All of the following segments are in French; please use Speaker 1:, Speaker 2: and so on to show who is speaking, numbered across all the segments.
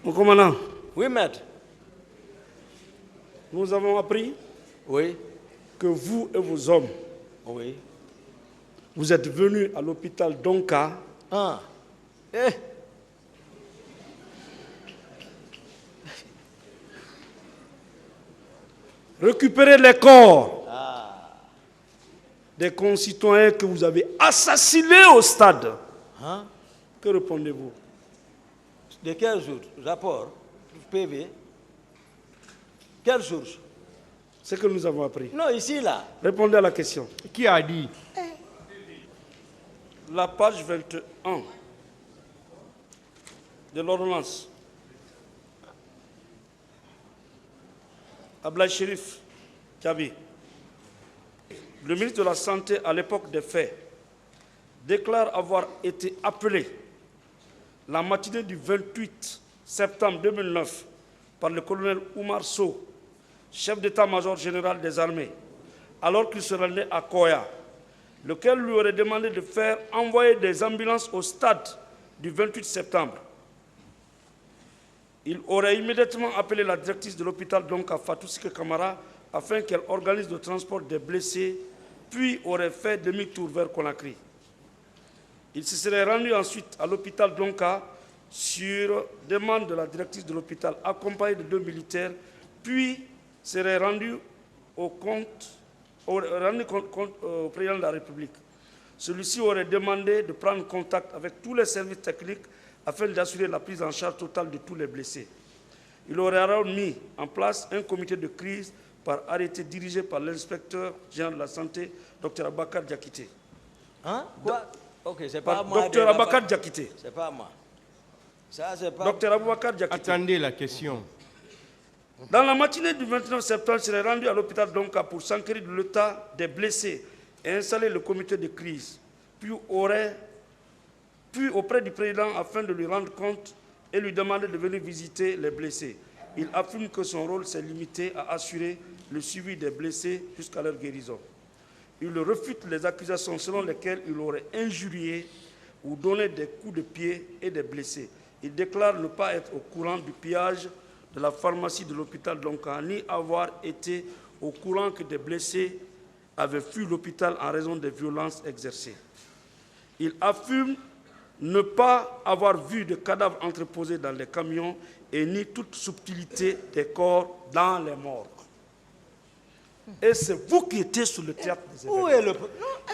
Speaker 1: Mon commandant.
Speaker 2: Oui, maître.
Speaker 1: Nous avons appris
Speaker 2: Oui.
Speaker 1: que vous et vos hommes,
Speaker 2: Oui.
Speaker 1: vous êtes venus à l'hôpital Donka.
Speaker 2: Ah. Eh.
Speaker 1: Récupérer les corps des concitoyens que vous avez assassinés au stade.
Speaker 2: Hein?
Speaker 1: Que répondez-vous?
Speaker 2: De quel jour? Rapport? PV? Quelle source?
Speaker 1: C'est ce que nous avons appris.
Speaker 2: Non, ici, là.
Speaker 1: Répondez à la question.
Speaker 3: Qui a dit?
Speaker 1: La page 21 de l'ordonnance. Ablaye Chérif Kabi, le ministre de la Santé à l'époque des faits, déclare avoir été appelé la matinée du 28 septembre 2009 par le colonel Oumar Sow, chef d'état-major général des armées, alors qu'il se rendait à Koya, lequel lui aurait demandé de faire envoyer des ambulances au stade du 28 septembre. Il aurait immédiatement appelé la directrice de l'hôpital Donka, Fatou Sike Kamara, afin qu'elle organise le transport des blessés, puis aurait fait demi-tour vers Conakry. Il se serait rendu ensuite à l'hôpital Donka sur demande de la directrice de l'hôpital, accompagné de 2 militaires, puis serait rendu au président de la République. Celui-ci aurait demandé de prendre contact avec tous les services techniques afin d'assurer la prise en charge totale de tous les blessés. Il aurait alors mis en place un comité de crise par arrêté dirigé par l'inspecteur général de la santé, Dr Abakar Diakité.
Speaker 2: Hein? Quoi? Ok, c'est pas moi.
Speaker 1: Dr Abakar Diakité.
Speaker 2: C'est pas moi. Ça, c'est pas...
Speaker 1: Dr Abakar Diakité.
Speaker 3: Attendez la question.
Speaker 1: Dans la matinée du 29 septembre, il serait rendu à l'hôpital Donka pour s'enquérir de l'état des blessés et installer le comité de crise, puis auprès du président afin de lui rendre compte et lui demander de venir visiter les blessés. Il affirme que son rôle s'est limité à assurer le suivi des blessés jusqu'à leur guérison. Il refute les accusations selon lesquelles il aurait injurié ou donné des coups de pied et des blessés. Il déclare ne pas être au courant du pillage de la pharmacie de l'hôpital Donka, ni avoir été au courant que des blessés avaient fui l'hôpital en raison des violences exercées. Il affirme ne pas avoir vu de cadavres entreposés dans les camions et ni toute subtilité des corps dans les morgues. Et c'est vous qui étiez sur le théâtre des événements.
Speaker 2: Où est le...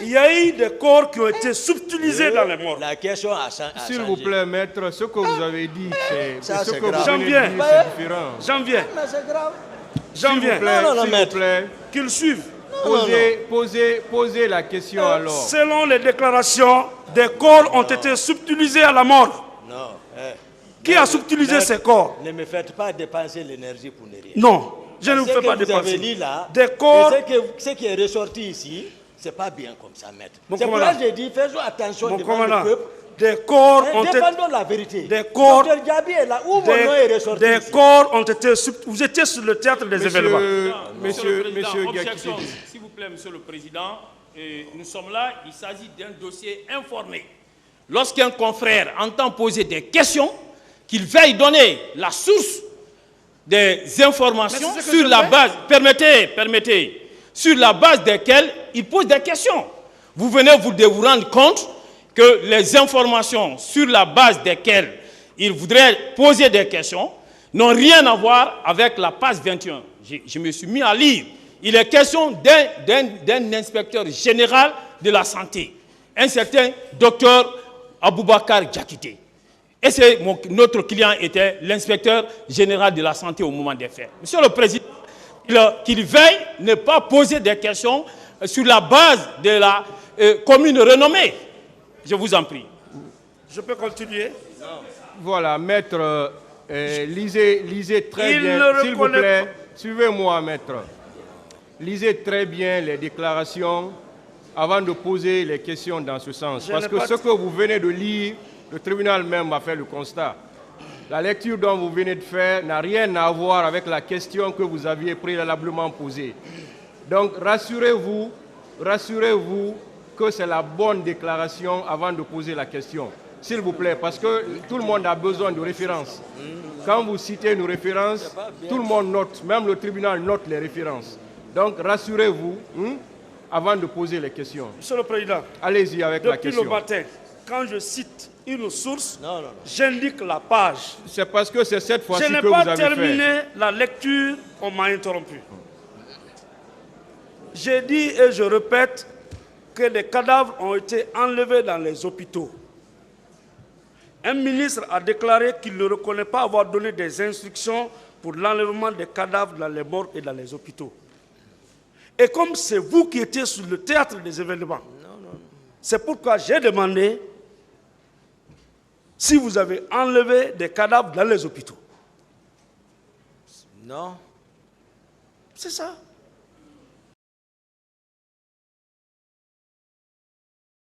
Speaker 1: Il y a eu des corps qui ont été subtilisés dans les morgues.
Speaker 2: La question a changé.
Speaker 3: S'il vous plaît, maître, ce que vous avez dit, c'est ce que vous
Speaker 2: grave.
Speaker 3: venez de dire, c'est différent.
Speaker 1: J'en viens.
Speaker 2: Mais c'est grave.
Speaker 1: J'en viens.
Speaker 3: S'il vous plaît,
Speaker 1: Qu'ils suivent.
Speaker 3: posez la question alors.
Speaker 1: Selon les déclarations, des corps ont été subtilisés à la mort.
Speaker 2: Non.
Speaker 1: Qui a subtilisé ces corps?
Speaker 2: Ne me faites pas dépenser l'énergie pour ne rien.
Speaker 1: Non, je ne vous fais pas
Speaker 2: dépenser.
Speaker 1: dépenser.
Speaker 2: Dit là,
Speaker 1: Des corps...
Speaker 2: ce qui est ressorti ici, c'est pas bien comme ça, maître.
Speaker 1: Mon
Speaker 2: C'est pour ça
Speaker 1: commandant.
Speaker 2: que j'ai dit, faisons attention
Speaker 1: Mon
Speaker 2: devant
Speaker 1: commandant,
Speaker 2: le peuple.
Speaker 1: des corps ont été...
Speaker 2: Défendons la vérité.
Speaker 1: Des corps...
Speaker 2: Dr Diaby est là, où mon nom est ressorti
Speaker 1: Des
Speaker 2: ici.
Speaker 1: corps ont été... Vous étiez sur le théâtre des événements.
Speaker 3: Monsieur
Speaker 4: objection.
Speaker 3: Diakité.
Speaker 4: S'il vous plaît, Monsieur le Président, nous sommes là, il s'agit d'un dossier informé. Lorsqu'un confrère entend poser des questions, qu'il veuille donner la source des informations sur la base, permettez, sur la base desquelles il pose des questions. Vous venez de vous rendre compte que les informations sur la base desquelles il voudrait poser des questions n'ont rien à voir avec la page 21. Je me suis mis à lire. Il est question d'un inspecteur général de la santé, un certain docteur Aboubakar Diakité. Et notre client était l'inspecteur général de la santé au moment des faits. Monsieur le Président, qu'il veuille ne pas poser des questions sur la base de la commune renommée. Je vous en prie.
Speaker 1: Je peux continuer?
Speaker 3: Voilà, maître, lisez très bien, s'il vous plaît. Suivez-moi, maître. Lisez très bien les déclarations avant de poser les questions dans ce sens. Parce que ce que vous venez de lire, le tribunal même a fait le constat. La lecture dont vous venez de faire n'a rien à voir avec la question que vous aviez préalablement posée. Donc rassurez-vous que c'est la bonne déclaration avant de poser la question. S'il vous plaît, parce que tout le monde a besoin de références. Quand vous citez nos références, tout le monde note, même le tribunal note les références. Donc rassurez-vous avant de poser les questions.
Speaker 1: Monsieur le Président,
Speaker 3: allez-y avec la question.
Speaker 1: Depuis le matin, quand je cite une source, j'indique la page.
Speaker 3: C'est parce que c'est cette fois-ci que vous
Speaker 1: Je
Speaker 3: avez
Speaker 1: n'ai pas terminé la lecture, on m'a interrompu. J'ai dit et je répète que des cadavres ont été enlevés dans les hôpitaux. Un ministre a déclaré qu'il ne reconnaît pas avoir donné des instructions pour l'enlèvement des cadavres dans les morgues et dans les hôpitaux. Et comme c'est vous qui étiez sur le théâtre des événements, c'est pourquoi j'ai demandé si vous avez enlevé des cadavres dans les hôpitaux.
Speaker 2: Non.
Speaker 1: C'est ça.